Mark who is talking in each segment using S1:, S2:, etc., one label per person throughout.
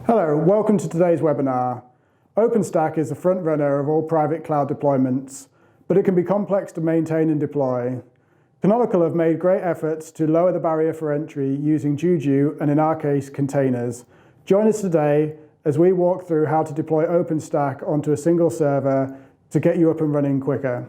S1: Hello, welcome to today's webinar. OpenStack is the front runner of all private cloud deployments, but it can be complex to maintain and deploy. Canonical have made great efforts to lower the barrier for entry using Juju and, in our case, containers. Join us today as we walk through how to deploy OpenStack onto a single server to get you up and running quicker.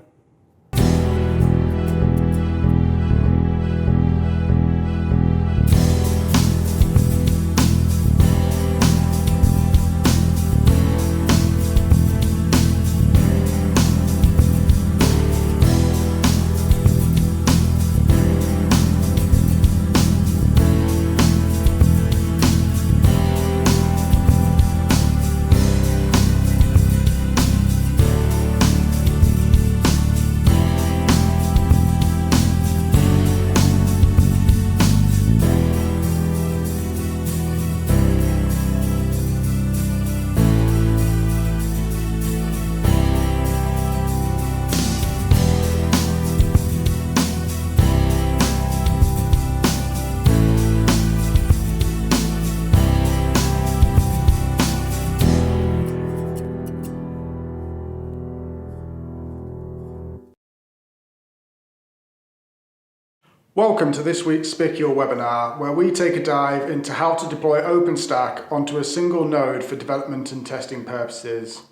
S1: Welcome to this week's Spicule webinar, where we take a dive into how to deploy OpenStack onto a single node for development and testing purposes.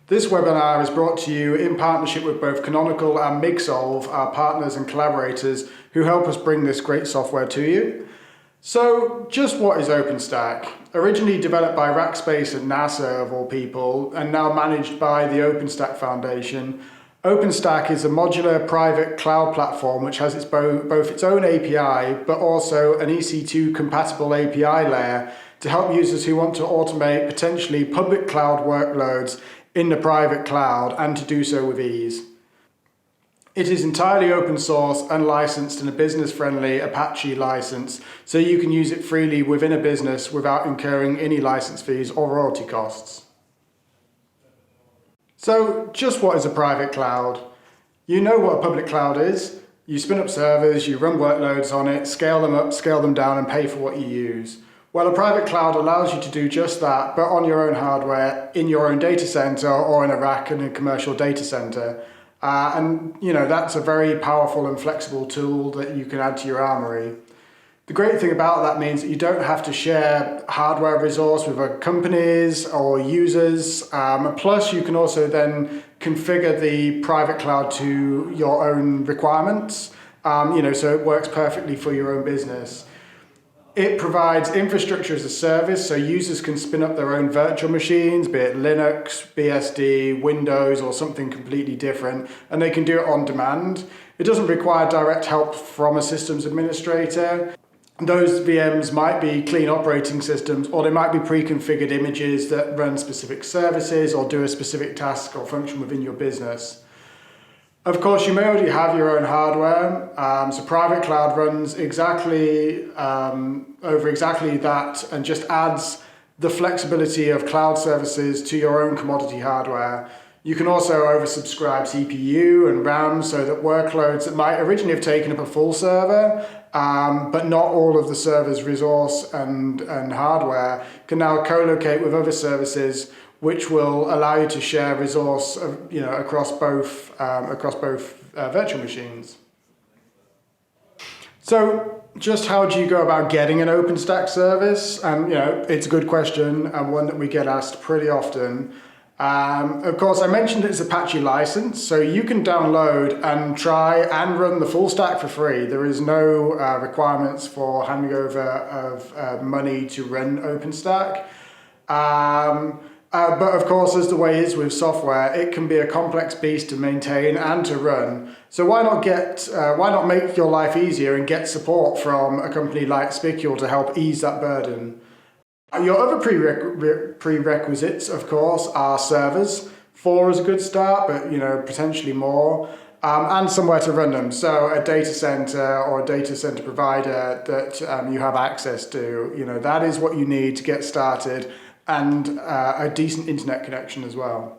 S1: This webinar is brought to you in partnership with both Canonical and MigSolve, our partners and collaborators who help us bring this great software to you. So, just what is OpenStack? Originally developed by Rackspace and NASA of all people, and now managed by the OpenStack Foundation, OpenStack is a modular private cloud platform which has both its own API but also an EC2 compatible API layer to help users who want to automate potentially public cloud workloads in the private cloud and to do so with ease. It is entirely open source and licensed in a business-friendly Apache license, so you can use it freely within a business without incurring any license fees or royalty costs. So, just what is a private cloud? You know what a public cloud is. You spin up servers, you run workloads on it, scale them up, scale them down, and pay for what you use. Well, a private cloud allows you to do just that, but on your own hardware, in your own data center, or in a rack in a commercial data center. And that's a very powerful and flexible tool that you can add to your armory. The great thing about that means that you don't have to share hardware resource with other companies or users. Plus, you can also then configure the private cloud to your own requirements. So it works perfectly for your own business. It provides infrastructure as a service, so users can spin up their own virtual machines, be it Linux, BSD, Windows, or something completely different, and they can do it on demand. It doesn't require direct help from a systems administrator. Those VMs might be clean operating systems, or they might be pre-configured images that run specific services or do a specific task or function within your business. Of course, you may already have your own hardware, so private cloud runs over exactly that and just adds the flexibility of cloud services to your own commodity hardware. You can also oversubscribe CPU and RAM so that workloads that might originally have taken up a full server, but not all of the server's resource and hardware, can now co-locate with other services, which will allow you to share resource, across both virtual machines. So, just how do you go about getting an OpenStack service? It's a good question and one that we get asked pretty often. Of course, I mentioned it's Apache license, so you can download and try and run the full stack for free. There is no requirements for handing over of money to run OpenStack. But of course, as the way is with software, it can be a complex beast to maintain and to run. So why not make your life easier and get support from a company like Spicule to help ease that burden? Your other prerequisites, of course, are servers. 4 is a good start, but potentially more, and somewhere to run them. So a data center or a data center provider that you have access to. That is what you need to get started, and a decent internet connection as well.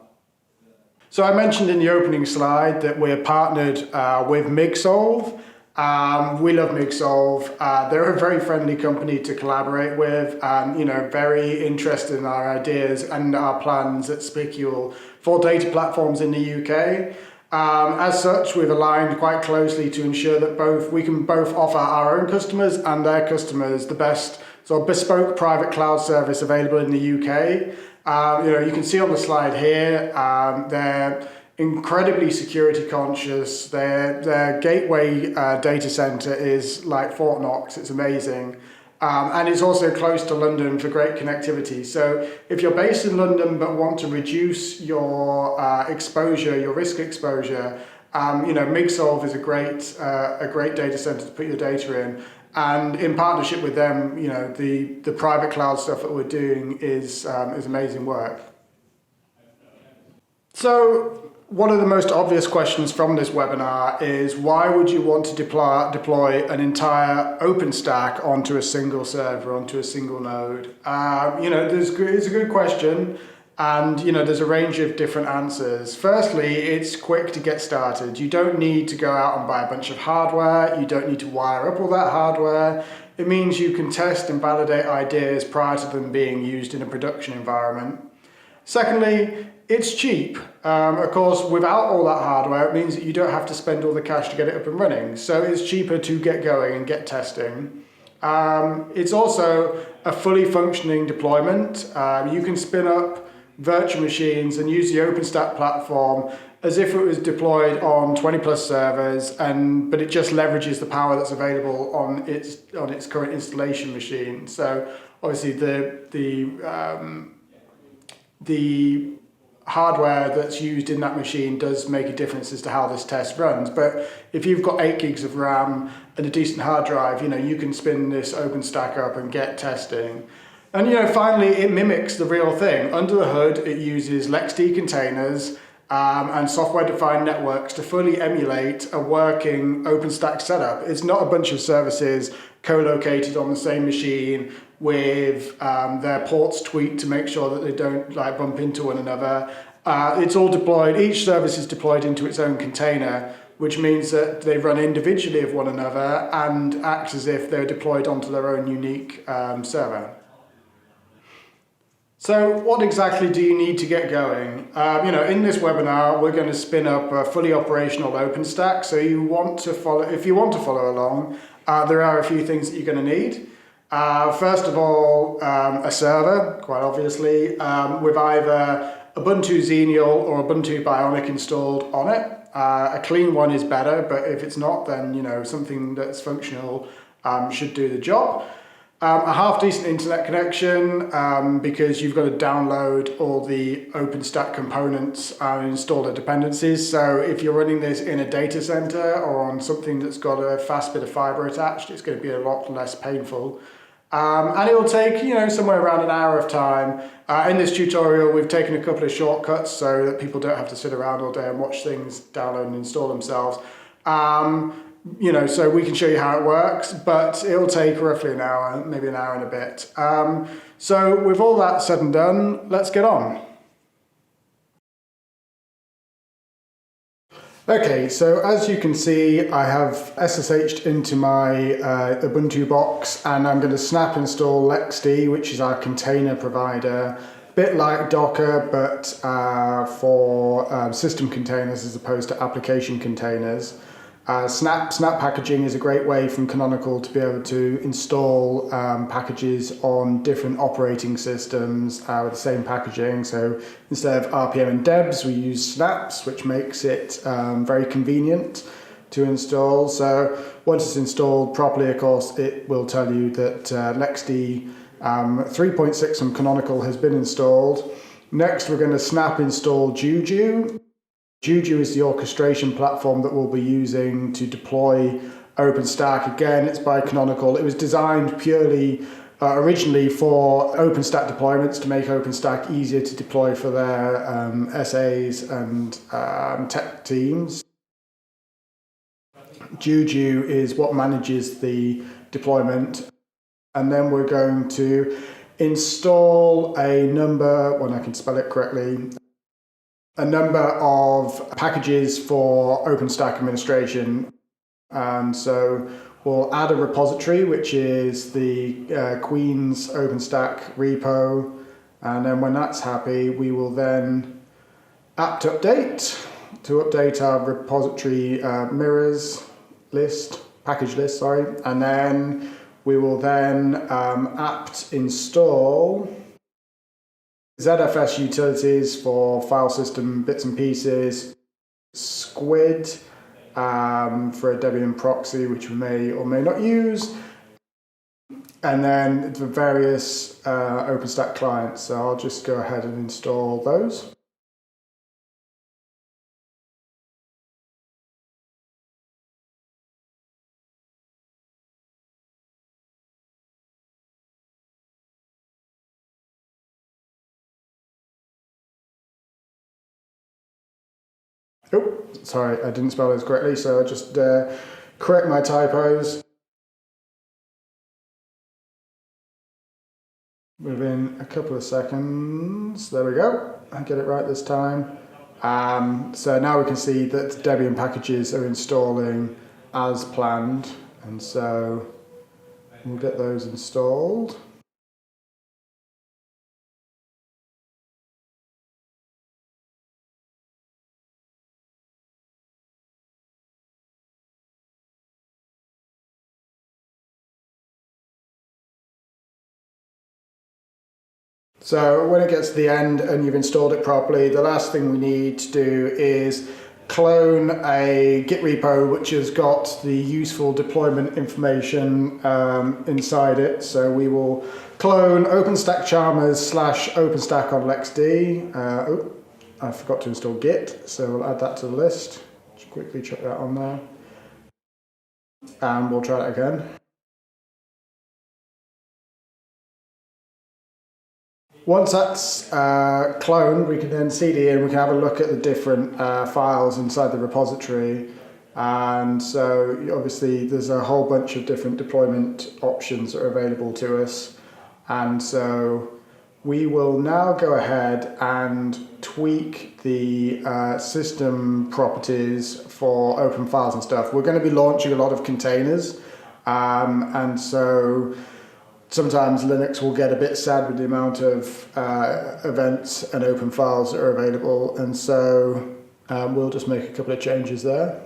S1: So I mentioned in the opening slide that we're partnered with MigSolve. We love Migsolve. They're a very friendly company to collaborate with, and very interested in our ideas and our plans at Spicule for data platforms in the UK. As such, we've aligned quite closely to ensure that we can both offer our own customers and their customers the best sort of bespoke private cloud service available in the UK. You can see on the slide here, they're incredibly security conscious. Their gateway data center is like Fort Knox. It's amazing. And it's also close to London for great connectivity. So if you're based in London but want to reduce your exposure, your risk exposure, Migsolve is a great data center to put your data in. And in partnership with them, the private cloud stuff that we're doing is amazing work. So one of the most obvious questions from this webinar is, why would you want to deploy an entire OpenStack onto a single server, onto a single node? It's a good question, and there's a range of different answers. Firstly, it's quick to get started. You don't need to go out and buy a bunch of hardware. You don't need to wire up all that hardware. It means you can test and validate ideas prior to them being used in a production environment. Secondly, it's cheap. Of course, without all that hardware, it means that you don't have to spend all the cash to get it up and running. So it's cheaper to get going and get testing. It's also a fully functioning deployment. You can spin up virtual machines and use the OpenStack platform as if it was deployed on 20 plus servers, but it just leverages the power that's available on its current installation machine. So obviously the hardware that's used in that machine does make a difference as to how this test runs. But if you've got 8 gigs of RAM and a decent hard drive, you can spin this OpenStack up and get testing. And finally, it mimics the real thing. Under the hood, it uses LXD containers and software-defined networks to fully emulate a working OpenStack setup. It's not a bunch of services co-located on the same machine with their ports tweaked to make sure that they don't bump into one another. It's all deployed. Each service is deployed into its own container, which means that they run individually of one another and act as if they're deployed onto their own unique server. So what exactly do you need to get going? In this webinar, we're going to spin up a fully operational OpenStack. So if you want to follow along, there are a few things that you're going to need. First of all, a server, quite obviously, with either Ubuntu Xenial or Ubuntu Bionic installed on it. A clean one is better, but if it's not, then something that's functional should do the job. A half-decent internet connection, because you've got to download all the OpenStack components and install the dependencies. So if you're running this in a data center or on something that's got a fast bit of fiber attached, it's going to be a lot less painful. And it will take, somewhere around an hour of time. In this tutorial, we've taken a couple of shortcuts so that people don't have to sit around all day and watch things download and install themselves. So we can show you how it works, but it'll take roughly an hour, maybe an hour and a bit. So with all that said and done, let's get on. Okay, so as you can see, I have SSH'd into my Ubuntu box, and I'm going to snap install LXD, which is our container provider. A bit like Docker, but for system containers as opposed to application containers. Snap packaging is a great way from Canonical to be able to install packages on different operating systems with the same packaging. So instead of RPM and debs, we use snaps, which makes it very convenient to install. So once it's installed properly, of course, it will tell you that LXD 3.6 from Canonical has been installed. Next, we're going to snap install Juju. Juju is the orchestration platform that we'll be using to deploy OpenStack. Again, it's by Canonical. It was designed purely originally for OpenStack deployments to make OpenStack easier to deploy for their SAs and tech teams. Juju is what manages the deployment. And then we're going to install a number, when I can spell it correctly, a number of packages for OpenStack administration. And so we'll add a repository, which is the Queen's OpenStack repo. And then when that's happy, we will then apt update to update our repository mirrors list, package list, sorry. And then we will then apt install ZFS utilities for file system bits and pieces, Squid for a Debian proxy, which we may or may not use, and then the various OpenStack clients. So I'll just go ahead and install those. Oh, sorry, I didn't spell those correctly, so I'll just correct my typos. Within a couple of seconds, there we go, I get it right this time. So now we can see that the Debian packages are installing as planned, and so we'll get those installed. So when it gets to the end and you've installed it properly, the last thing we need to do is clone a Git repo which has got the useful deployment information inside it. So we will clone OpenStack Charmers / OpenStack on LXD. Oh, I forgot to install Git, so we'll add that to the list. Just quickly chuck that on there. And we'll try it again. Once that's cloned, we can then cd in, we can have a look at the different files inside the repository. And so obviously there's a whole bunch of different deployment options that are available to us. And so we will now go ahead and tweak the system properties for open files and stuff. We're going to be launching a lot of containers. And so sometimes Linux will get a bit sad with the amount of events and open files that are available, and so we'll just make a couple of changes there.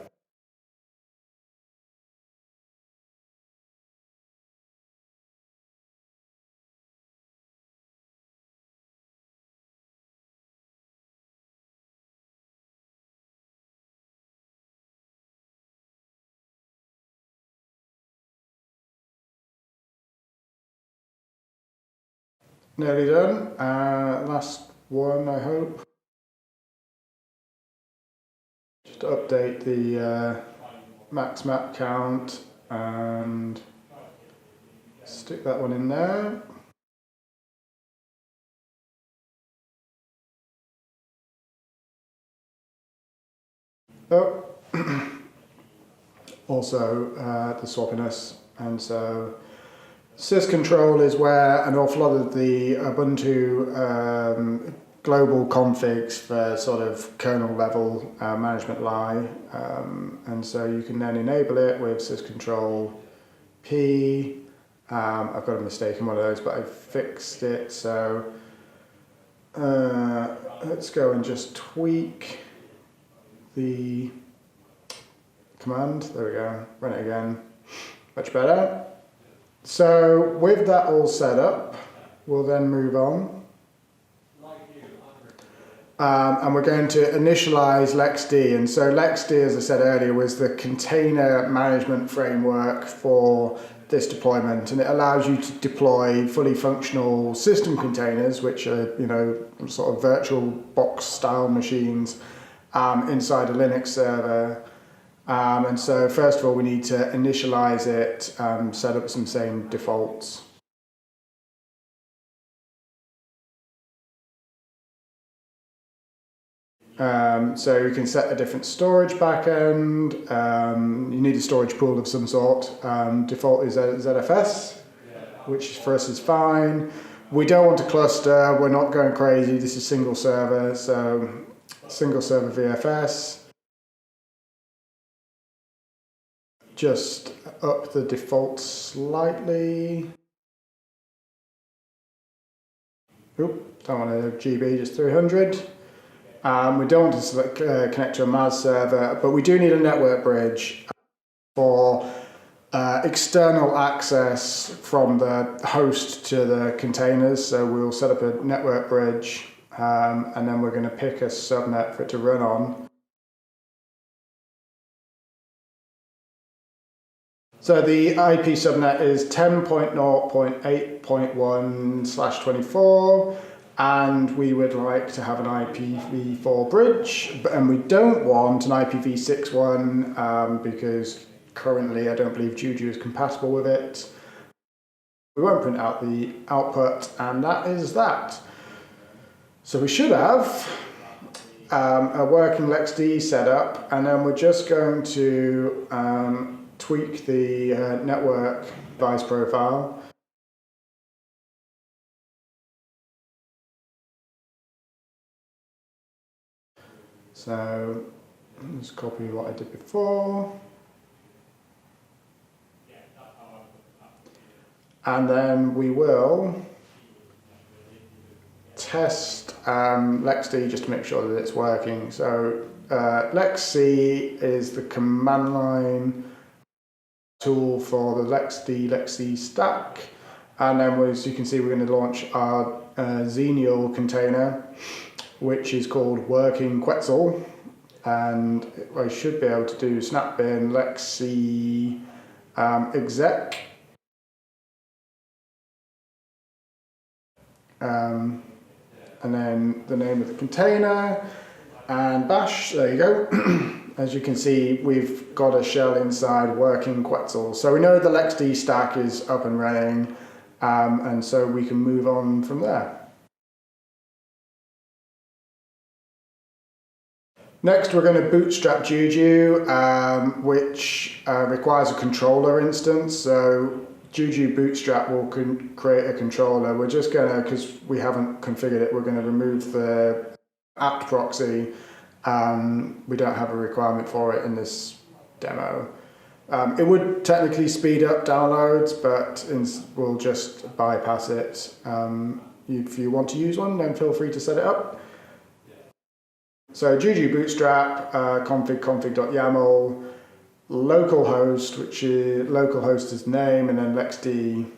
S1: Nearly done. Last one, I hope. Just update the max map count and stick that one in there. Oh, also the swappiness, and so syscontrol is where an awful lot of the Ubuntu global configs for sort of kernel level management lie, and so you can then enable it with syscontrol P. I've got a mistake in one of those, but I fixed it, so let's go and just tweak the command. There we go, run it again, much better. So with that all set up, we'll then move on. And we're going to initialize LXD. And so LXD, as I said earlier, was the container management framework for this deployment. And it allows you to deploy fully functional system containers, which are, sort of virtual box style machines inside a Linux server. And so first of all, we need to initialize it, set up some same defaults. So you can set a different storage backend. You need a storage pool of some sort. Default is ZFS, which for us is fine. We don't want to cluster. We're not going crazy. This is single server, so single server VFS. just up the default slightly. Oop, don't want a GB, just 300. We don't want to connect to a MAS server, but we do need a network bridge for external access from the host to the containers. So we'll set up a network bridge, and then we're going to pick a subnet for it to run on. So the IP subnet is 10.0.8.1/24, and we would like to have an IPv4 bridge, and we don't want an IPv6 one because currently I don't believe Juju is compatible with it. We won't print out the output, and that is that. So we should have a working LXD setup, and then we're just going to tweak the network device profile. So let's copy what I did before. And then we will test LXD just to make sure that it's working. So LXC is the command line tool for the LXD stack. And then as you can see, we're going to launch our Xenial container, which is called working Quetzal. And I should be able to do snap-bin LXC exec. And then the name of the container and bash, there you go. As you can see, we've got a shell inside working Quetzal. So we know the LXD stack is up and running, and so we can move on from there. Next, we're going to bootstrap Juju, which requires a controller instance. So Juju Bootstrap will create a controller. We're just going to, because we haven't configured it, we're going to remove the apt proxy. We don't have a requirement for it in this demo. It would technically speed up downloads, but we'll just bypass it. If you want to use one, then feel free to set it up. So Juju Bootstrap, config.yaml, localhost, which is localhost is name, and then LXD,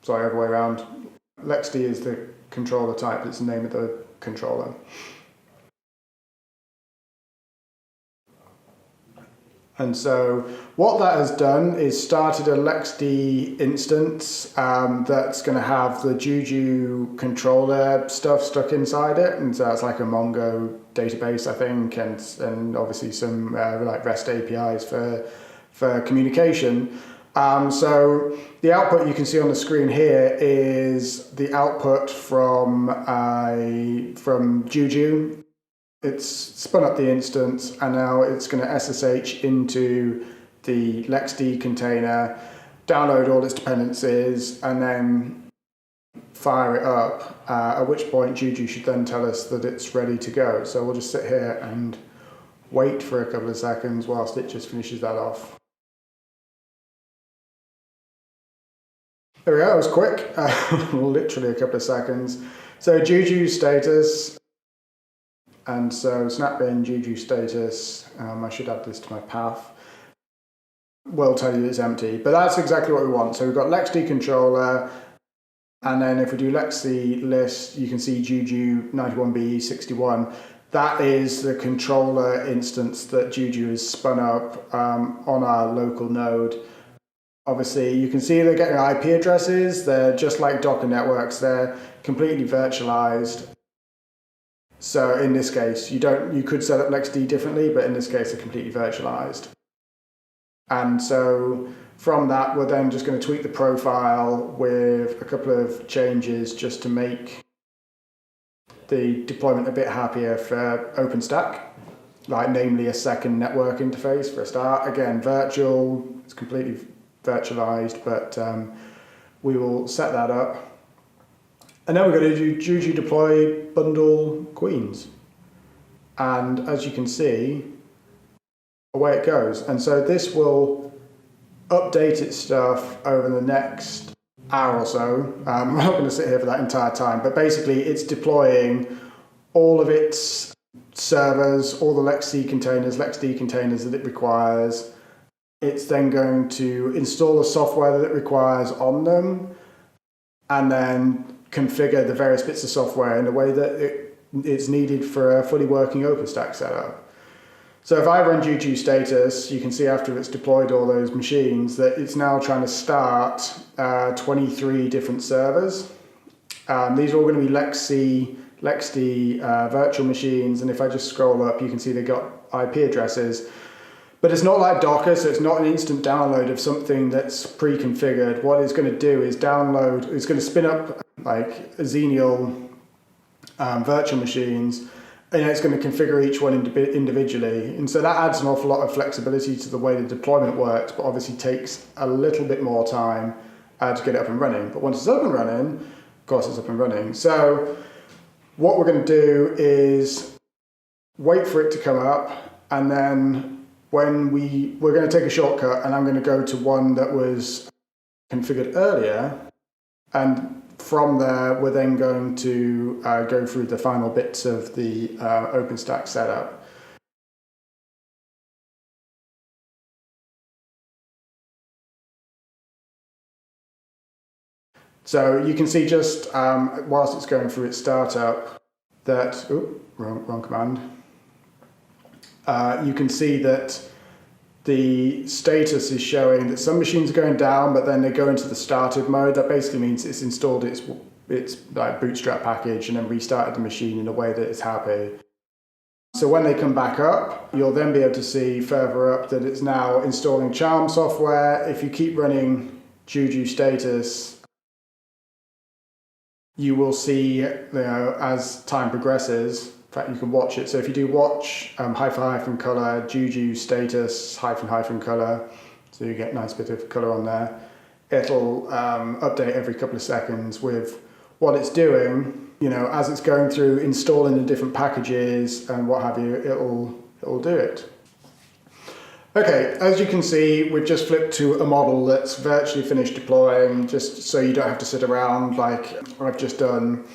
S1: sorry, other way around. LXD is the controller type, it's the name of the controller. And so what that has done is started a LXD instance that's going to have the Juju controller stuff stuck inside it. And so it's like a Mongo database, I think, and obviously some like REST APIs for communication. So the output you can see on the screen here is the output from Juju. It's spun up the instance, and now it's going to SSH into the LXD container, download all its dependencies, and then fire it up, at which point Juju should then tell us that it's ready to go. So we'll just sit here and wait for a couple of seconds whilst it just finishes that off. There we go, it was quick, literally a couple of seconds. So Juju status. And so snap-in Juju status, I should add this to my path, will tell you it's empty, but that's exactly what we want. So we've got LXD controller, and then if we do LXD list, you can see Juju 91BE61. That is the controller instance that Juju has spun up on our local node. Obviously, you can see they're getting IP addresses. They're just like Docker networks. They're completely virtualized. So in this case, you could set up LXD differently, but in this case, they're completely virtualized. And so from that, we're then just going to tweak the profile with a couple of changes just to make the deployment a bit happier for OpenStack, like namely a second network interface for a start. Again, virtual, it's completely virtualized, but we will set that up. And then we're going to do Juju deploy bundle queens. And as you can see, away it goes. And so this will update its stuff over the next hour or so. I'm not going to sit here for that entire time, but basically it's deploying all of its servers, all the LexC containers, LexD containers that it requires. It's then going to install the software that it requires on them, and then configure the various bits of software in a way that it's needed for a fully working OpenStack setup. So if I run Juju status, you can see after it's deployed all those machines that it's now trying to start 23 different servers. These are all going to be LexC, LexD virtual machines, and if I just scroll up, you can see they've got IP addresses. But it's not like Docker, so it's not an instant download of something that's pre-configured. What it's going to do is download, it's going to spin up like Xenial virtual machines, and it's going to configure each one individually. And so that adds an awful lot of flexibility to the way the deployment works, but obviously takes a little bit more time to get it up and running. But once it's up and running, of course it's up and running. So what we're going to do is wait for it to come up, and then when we're going to take a shortcut, and I'm going to go to one that was configured earlier, and from there we're then going to go through the final bits of the OpenStack setup. So you can see just whilst it's going through its startup that, wrong command. You can see that the status is showing that some machines are going down, but then they go into the started mode. That basically means it's installed its like Bootstrap package and then restarted the machine in a way that it's happy. So when they come back up, you'll then be able to see further up that it's now installing Charm software. If you keep running Juju status, you will see, as time progresses, in fact, you can watch it. So if you do watch --color, Juju status --color, so you get a nice bit of color on there. It'll update every couple of seconds with what it's doing. As it's going through installing the different packages and what have you, it'll do it. Okay, as you can see, we've just flipped to a model that's virtually finished deploying, just so you don't have to sit around like I've just done.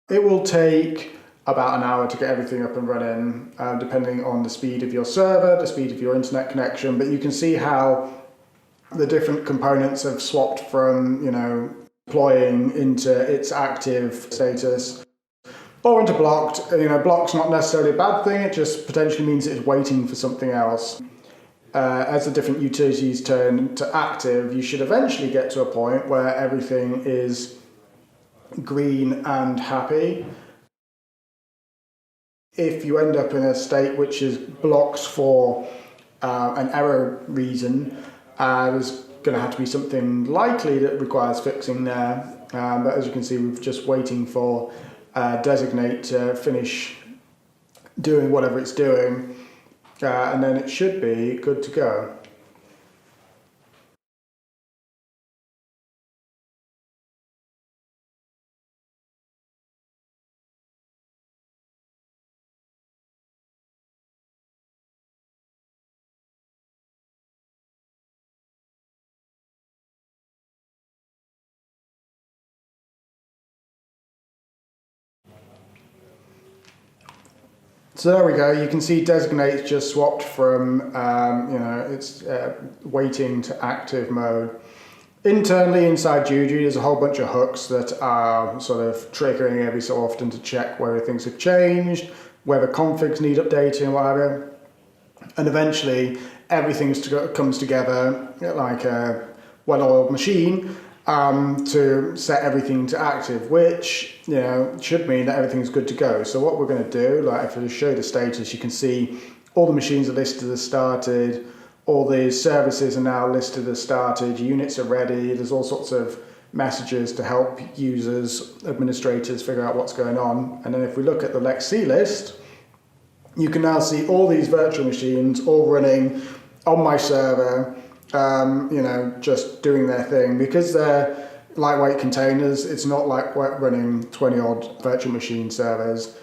S1: It will take about an hour to get everything up and running, depending on the speed of your server, the speed of your internet connection. But you can see how the different components have swapped from, deploying into its active status or into blocked. Block's not necessarily a bad thing. It just potentially means it's waiting for something else. As the different utilities turn to active, you should eventually get to a point where everything is green and happy. If you end up in a state which is blocked for an error reason, there's going to have to be something likely that requires fixing there. But as you can see, we're just waiting for designate to finish doing whatever it's doing, and then it should be good to go. So there we go. You can see designate's just swapped from it's waiting to active mode. Internally inside Juju, there's a whole bunch of hooks that are sort of triggering every so often to check whether things have changed, whether configs need updating, whatever. And eventually everything comes together like a well-oiled machine to set everything to active, which should mean that everything's good to go. So what we're going to do, like if I just show the status, you can see all the machines are listed as started, all the services are now listed as started, units are ready, there's all sorts of messages to help users, administrators figure out what's going on. And then if we look at the LexC list, you can now see all these virtual machines all running on my server, just doing their thing. Because they're lightweight containers, it's not like running 20 odd virtual machine servers.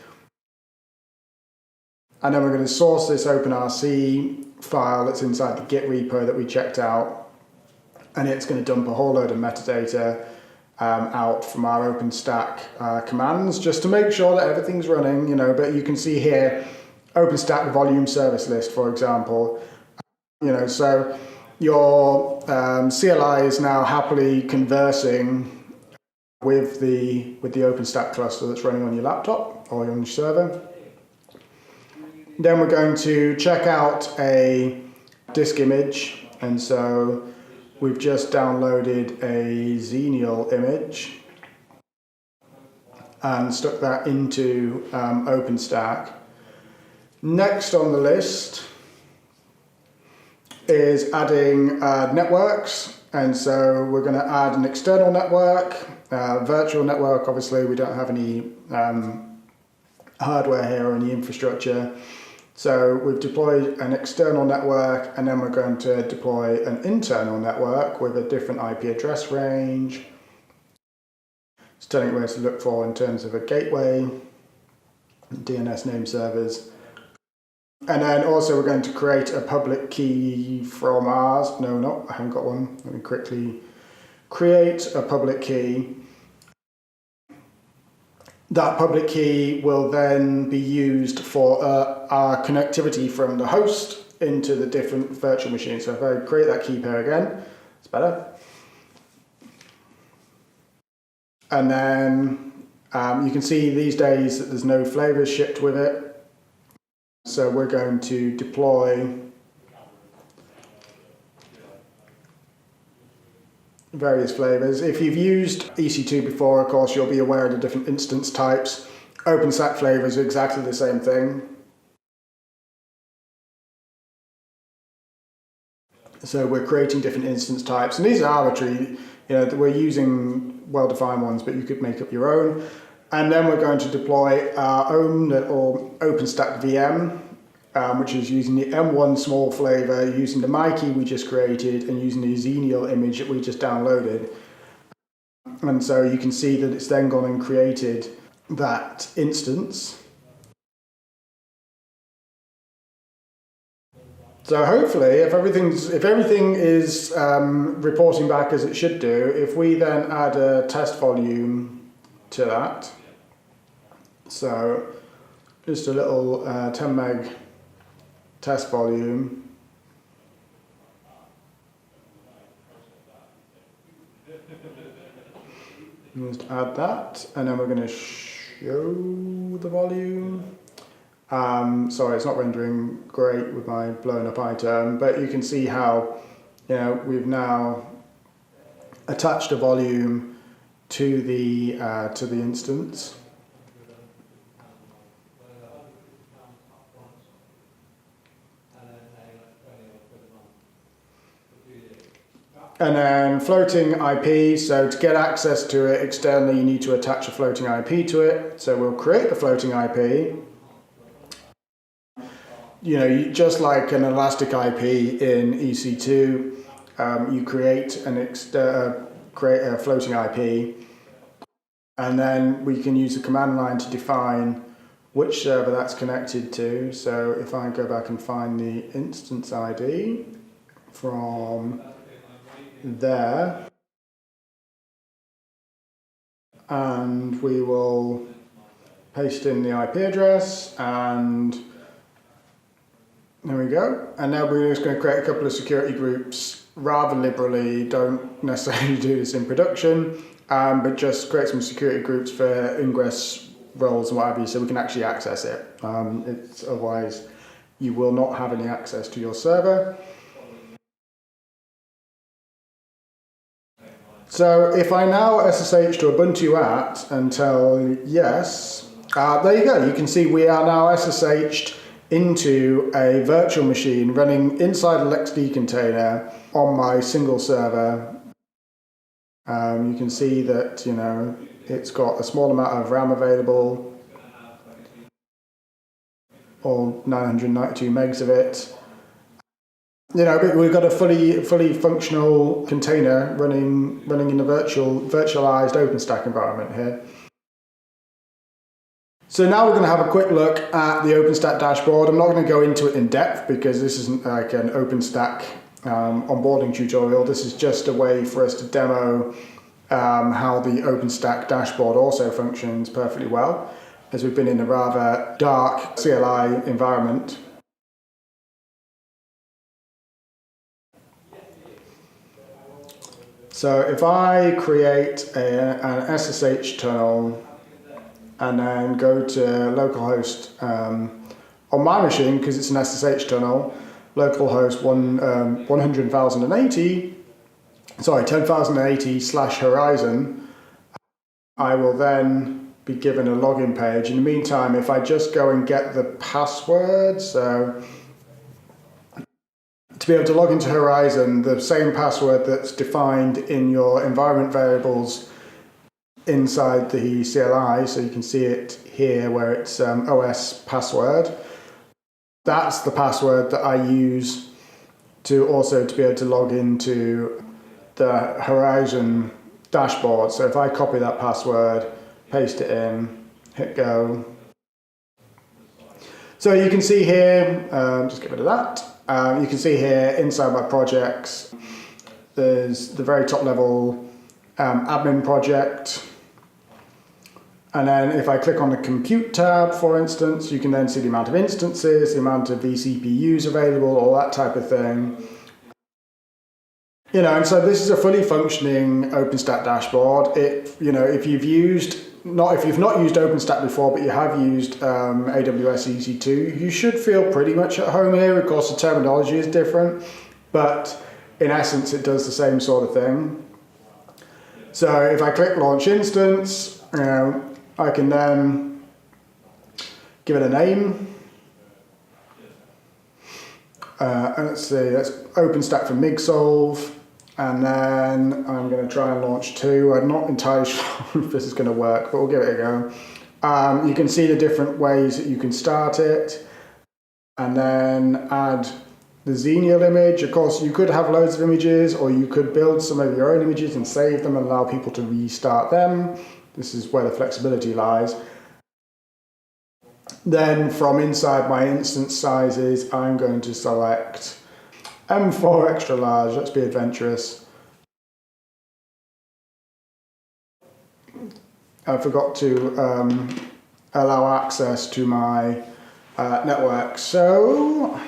S1: And then we're going to source this OpenRC file that's inside the Git repo that we checked out, and it's going to dump a whole load of metadata out from our OpenStack commands just to make sure that everything's running, you know. But you can see here OpenStack volume service list, for example, you know, so your CLI is now happily conversing with the OpenStack cluster that's running on your laptop or on your server. Then we're going to check out a disk image, and so we've just downloaded a Xenial image and stuck that into OpenStack. Next on the list is adding networks, and so we're going to add an external network, virtual network. Obviously we don't have any hardware here or any infrastructure, so we've deployed an external network, and then we're going to deploy an internal network with a different IP address range. It's telling you where to look for in terms of a gateway, DNS name servers. And then also we're going to create a public key from ours. No, I haven't got one. Let me quickly create a public key. That public key will then be used for our connectivity from the host into the different virtual machines. So if I create that key pair again, it's better. And then you can see these days that there's no flavors shipped with it. So we're going to deploy various flavors. If you've used EC2 before, of course, you'll be aware of the different instance types. OpenStack flavors are exactly the same thing. So we're creating different instance types, and these are arbitrary. You know, we're using well-defined ones, but you could make up your own. And then we're going to deploy our own little OpenStack VM, which is using the M1 small flavor, using the my key we just created, and using the Xenial image that we just downloaded. And so you can see that it's then gone and created that instance. So hopefully, if everything is reporting back as it should do, if we then add a test volume to that, so just a little 10 meg test volume, just add that, and then we're going to show the volume. Sorry, it's not rendering great with my blown up iTerm, but you can see how, you know, we've now attached a volume to the instance. And then floating IP, so to get access to it externally, you need to attach a floating IP to it. So we'll create the floating IP. You know, just like an elastic IP in EC2, you create a floating IP, and then we can use the command line to define which server that's connected to. So if I go back and find the instance ID from there, and we will paste in the IP address, and there we go. And now we're just going to create a couple of security groups rather liberally. Don't necessarily do this in production, but just create some security groups for ingress roles and what have you, so we can actually access it. Otherwise, you will not have any access to your server. So if I now SSH to Ubuntu at and tell yes, there you go. You can see we are now SSH'd into a virtual machine running inside a LXD container on my single server. You can see that, you know, it's got a small amount of RAM available, all 992 megs of it. You know, we've got a fully functional container running in a virtualized OpenStack environment here. So now we're going to have a quick look at the OpenStack dashboard. I'm not going to go into it in depth because this isn't like an OpenStack onboarding tutorial. This is just a way for us to demo how the OpenStack dashboard also functions perfectly well, as we've been in a rather dark CLI environment. So if I create an SSH tunnel and then go to localhost on my machine, because it's an SSH tunnel, localhost 10,080/horizon, I will then be given a login page. In the meantime, if I just go and get the password, so to be able to log into Horizon, the same password that's defined in your environment variables inside the CLI, so you can see it here where it's OS password. That's the password that I use to be able to log into the Horizon dashboard. So if I copy that password, paste it in, hit go. So you can see here, just get rid of that. You can see here inside my projects, there's the very top level admin project. And then if I click on the compute tab, for instance, you can then see the amount of instances, the amount of vCPUs available, all that type of thing. And so this is a fully functioning OpenStack dashboard. If you've not used OpenStack before, but you have used AWS EC2, you should feel pretty much at home here. Of course, the terminology is different, but in essence, it does the same sort of thing. So if I click Launch Instance, I can then give it a name. And let's see, that's OpenStack for MigSolve. And then I'm going to try and launch 2. I'm not entirely sure if this is going to work, but we'll give it a go. You can see the different ways that you can start it, and then add the Xenial image. Of course, you could have loads of images, or you could build some of your own images and save them and allow people to restart them. This is where the flexibility lies. Then from inside my instance sizes, I'm going to select M4 extra large. Let's be adventurous. I forgot to allow access to my network. So,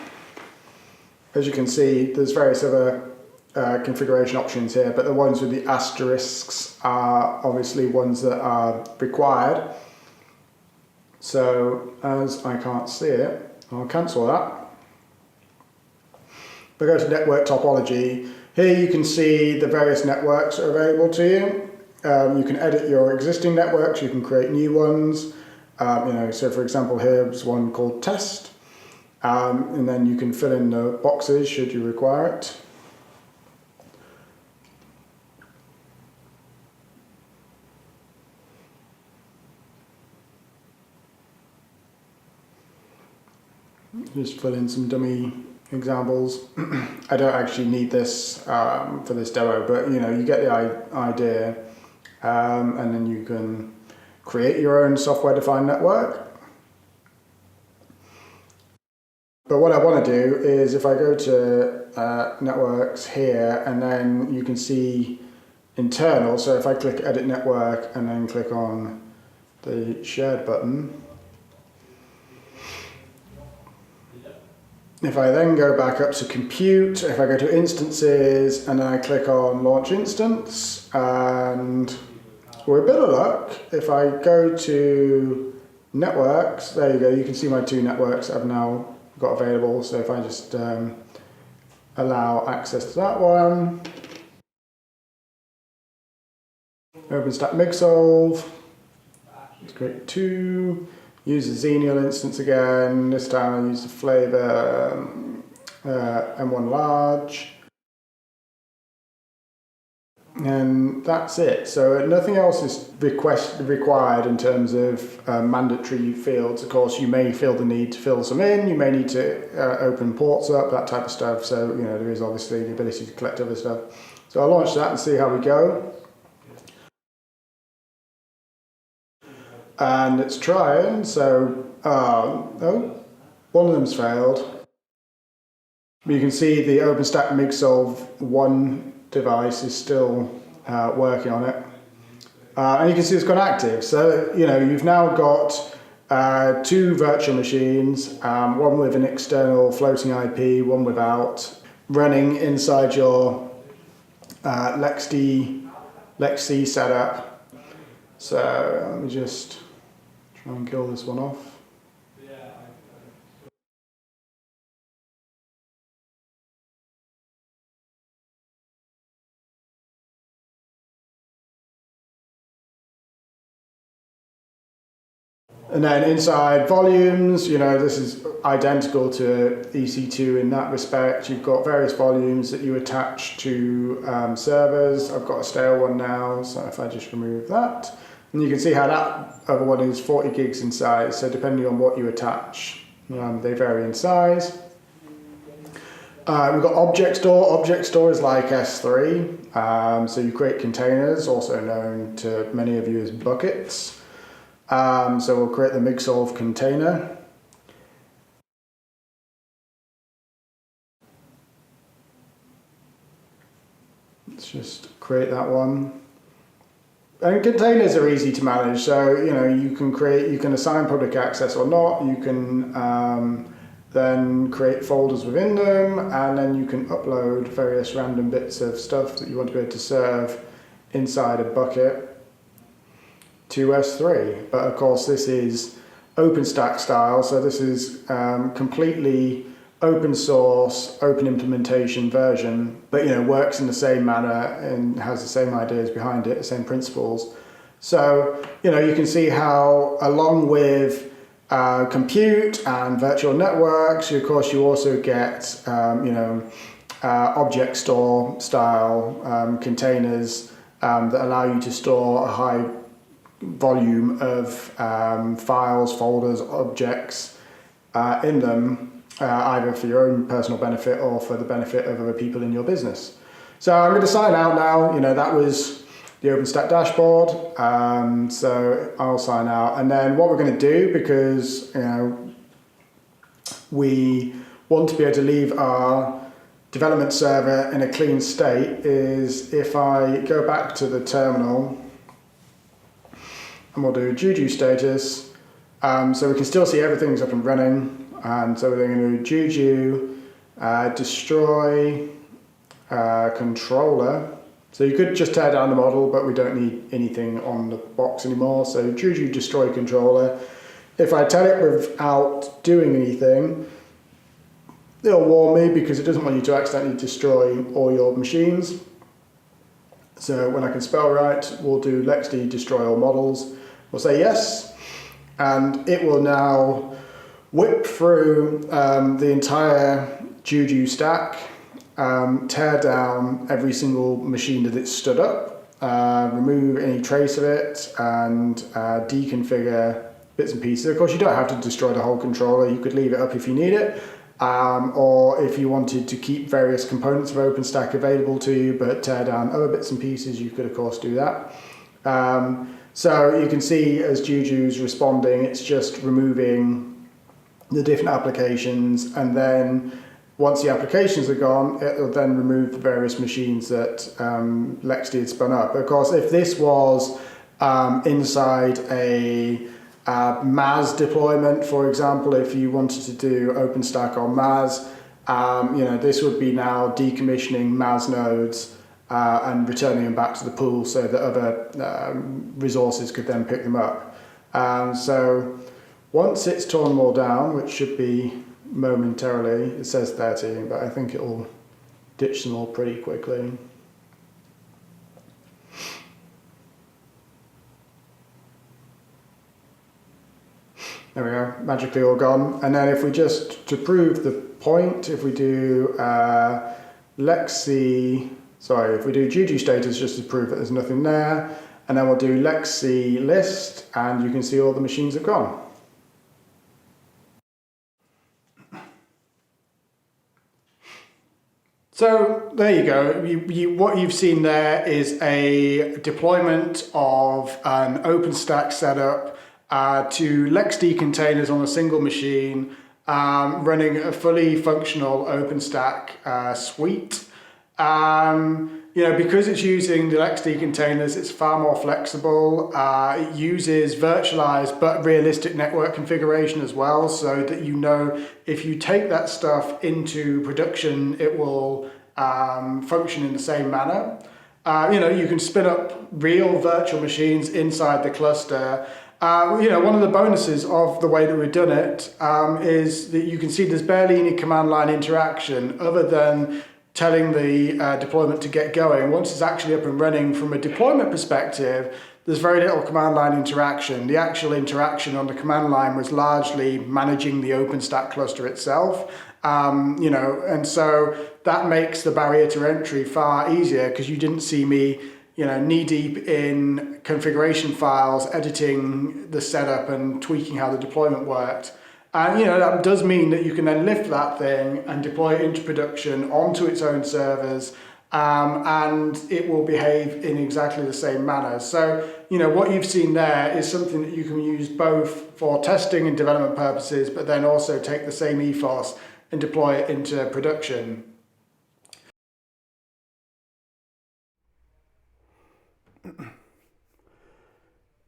S1: as you can see, there's various other configuration options here, but the ones with the asterisks are obviously ones that are required. So, as I can't see it, I'll cancel that. If I go to network topology, here you can see the various networks that are available to you. You can edit your existing networks, you can create new ones. So for example, here's one called test. And then you can fill in the boxes should you require it. Just fill in some dummy examples. I don't actually need this for this demo, but you get the idea, and then you can create your own software-defined network. But what I want to do is if I go to networks here, and then you can see internal, so if I click edit network and then click on the shared button, if I then go back up to compute, if I go to instances and then I click on launch instance, and with a bit of luck, if I go to networks, there you go, you can see my 2 networks I've now got available. So if I just allow access to that one, OpenStack MigSolve, let's create 2. Use the Xenial instance again. This time I use the flavor M1 large. And that's it. So nothing else is required in terms of mandatory fields. Of course, you may feel the need to fill some in. You may need to open ports up, that type of stuff. So there is obviously the ability to collect other stuff. So I'll launch that and see how we go. and it's trying, so, oh, one of them's failed. You can see the OpenStack MigSolve 1 device is still working on it. And you can see it's gone active. So, you've now got 2 virtual machines, one with an external floating IP, one without, running inside your LXC setup. So let me just try and kill this one off. And then inside volumes, this is identical to EC2 in that respect. You've got various volumes that you attach to servers. I've got a stale one now, so if I just remove that, and you can see how that other one is 40 gigs in size. So depending on what you attach, they vary in size. We've got Object Store. Object Store is like S3. So you create containers, also known to many of you as buckets. So we'll create the MigSolve container. Let's just create that one. And containers are easy to manage. So, you can assign public access or not. You can then create folders within them, and then you can upload various random bits of stuff that you want to be able to serve inside a bucket to S3. But of course this is OpenStack style, so this is completely open source, open implementation version, but works in the same manner and has the same ideas behind it, the same principles. So you can see how, along with compute and virtual networks, of course you also get object store style containers that allow you to store a high volume of files, folders, objects in them, either for your own personal benefit or for the benefit of other people in your business. So I'm going to sign out now. That was the OpenStack dashboard. So I'll sign out, and then what we're going to do, because we want to be able to leave our development server in a clean state, is if I go back to the terminal. And we'll do Juju status, so we can still see everything's up and running. And so we're going to do Juju destroy controller. So you could just tear down the model, but we don't need anything on the box anymore. So Juju destroy controller. If I tell it without doing anything, it'll warn me because it doesn't want you to accidentally destroy all your machines. So when I can spell right, we'll do LXD destroy all models. We'll say yes, and it will now whip through the entire Juju stack, tear down every single machine that it's stood up, remove any trace of it, and deconfigure bits and pieces. Of course, you don't have to destroy the whole controller. You could leave it up if you need it, or if you wanted to keep various components of OpenStack available to you but tear down other bits and pieces, you could of course do that. So you can see as Juju's responding, it's just removing the different applications, and then once the applications are gone, it'll then remove the various machines that LXD had spun up. Of course, if this was inside a MAS deployment, for example, if you wanted to do OpenStack on MAS, this would be now decommissioning MAS nodes and returning them back to the pool so that other resources could then pick them up. So once it's torn them all down, which should be momentarily, it says 13, but I think it will ditch them all pretty quickly. There we go, magically all gone. And then if we just, to prove the point, if we do if we do Juju status just to prove that there's nothing there, and then we'll do LXC list, and you can see all the machines have gone. So there you go. What you've seen there is a deployment of an OpenStack setup to LXD containers on a single machine, running a fully functional OpenStack suite. Because it's using the LXD containers, it's far more flexible. It uses virtualized but realistic network configuration as well, so that if you take that stuff into production, it will function in the same manner. You can spin up real virtual machines inside the cluster. One of the bonuses of the way that we've done it is that you can see there's barely any command line interaction other than telling the deployment to get going. Once it's actually up and running, from a deployment perspective, there's very little command line interaction. The actual interaction on the command line was largely managing the OpenStack cluster itself. And so that makes the barrier to entry far easier, because you didn't see me knee deep in configuration files, editing the setup and tweaking how the deployment worked. And that does mean that you can then lift that thing and deploy it into production onto its own servers, and it will behave in exactly the same manner. So what you've seen there is something that you can use both for testing and development purposes, but then also take the same ethos and deploy it into production.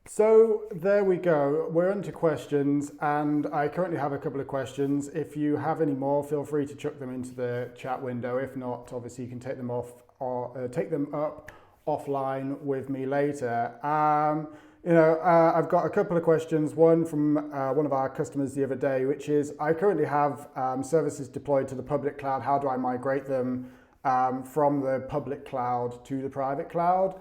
S1: So there we go, we're on to questions, and I currently have a couple of questions. If you have any more, feel free to chuck them into the chat window. If not, obviously you can take them off or take them up offline with me later. I've got a couple of questions, one from one of our customers the other day, which is, I currently have services deployed to the public cloud. How do I migrate them from the public cloud to the private cloud?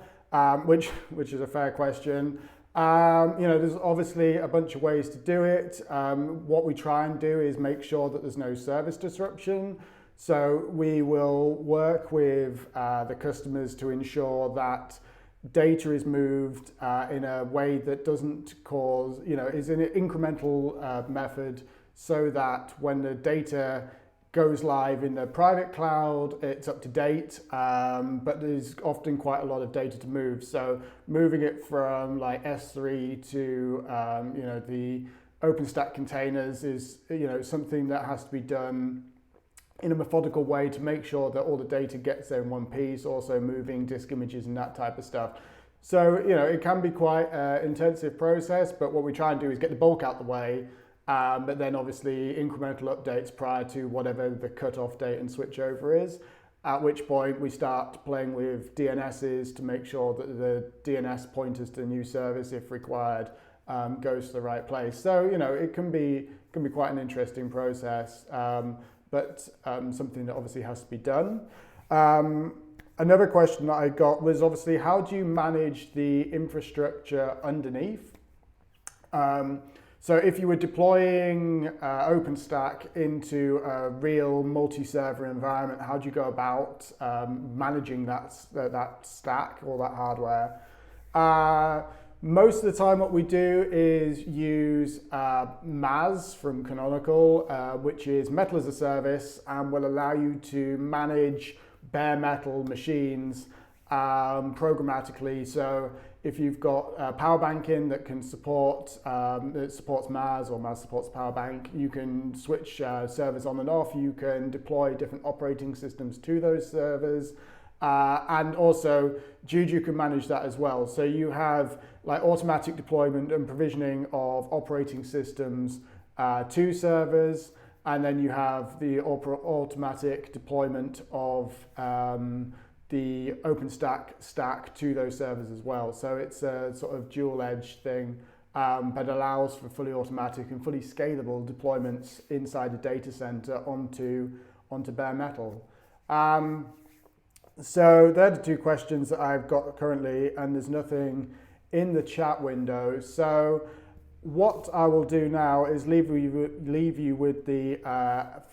S1: Which is a fair question. There's obviously a bunch of ways to do it. What we try and do is make sure that there's no service disruption. So we will work with the customers to ensure that data is moved in a way that doesn't cause, is an incremental method, so that when the data goes live in the private cloud, it's up to date, but there's often quite a lot of data to move. So moving it from like S3 to the OpenStack containers is something that has to be done in a methodical way to make sure that all the data gets there in one piece, also moving disk images and that type of stuff. So it can be quite an intensive process, but what we try and do is get the bulk out the way, but then obviously incremental updates prior to whatever the cutoff date and switchover is, at which point we start playing with DNSs to make sure that the DNS pointers to the new service, if required, goes to the right place. So it can be quite an interesting process, but something that obviously has to be done. Another question that I got was obviously, how do you manage the infrastructure underneath? So if you were deploying OpenStack into a real multi-server environment, how do you go about managing that stack or that hardware? Most of the time what we do is use MAS from Canonical, which is Metal as a Service, and will allow you to manage bare metal machines programmatically. So if you've got power banking that can support, that supports MAS, or MAS supports power bank, you can switch servers on and off. You can deploy different operating systems to those servers. And also Juju can manage that as well. So you have like automatic deployment and provisioning of operating systems to servers, and then you have the automatic deployment of the OpenStack stack to those servers as well. So it's a sort of dual edge thing, but allows for fully automatic and fully scalable deployments inside a data center onto bare metal. So they're the two questions that I've got currently, and there's nothing in the chat window. So what I will do now is leave you with the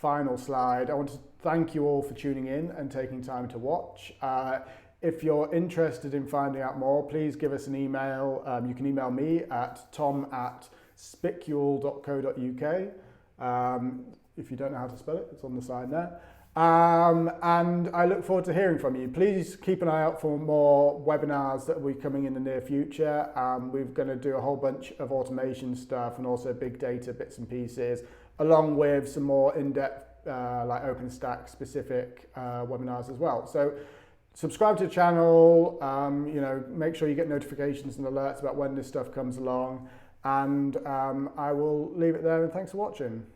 S1: final slide. I want to thank you all for tuning in and taking time to watch. If you're interested in finding out more, please give us an email. You can email me at tom@spicule.co.uk. if you don't know how to spell it, it's on the side there. And I look forward to hearing from you. Please keep an eye out for more webinars that will be coming in the near future. We're going to do a whole bunch of automation stuff and also big data bits and pieces, along with some more in-depth like OpenStack specific webinars as well. So subscribe to the channel, make sure you get notifications and alerts about when this stuff comes along. And I will leave it there, and thanks for watching.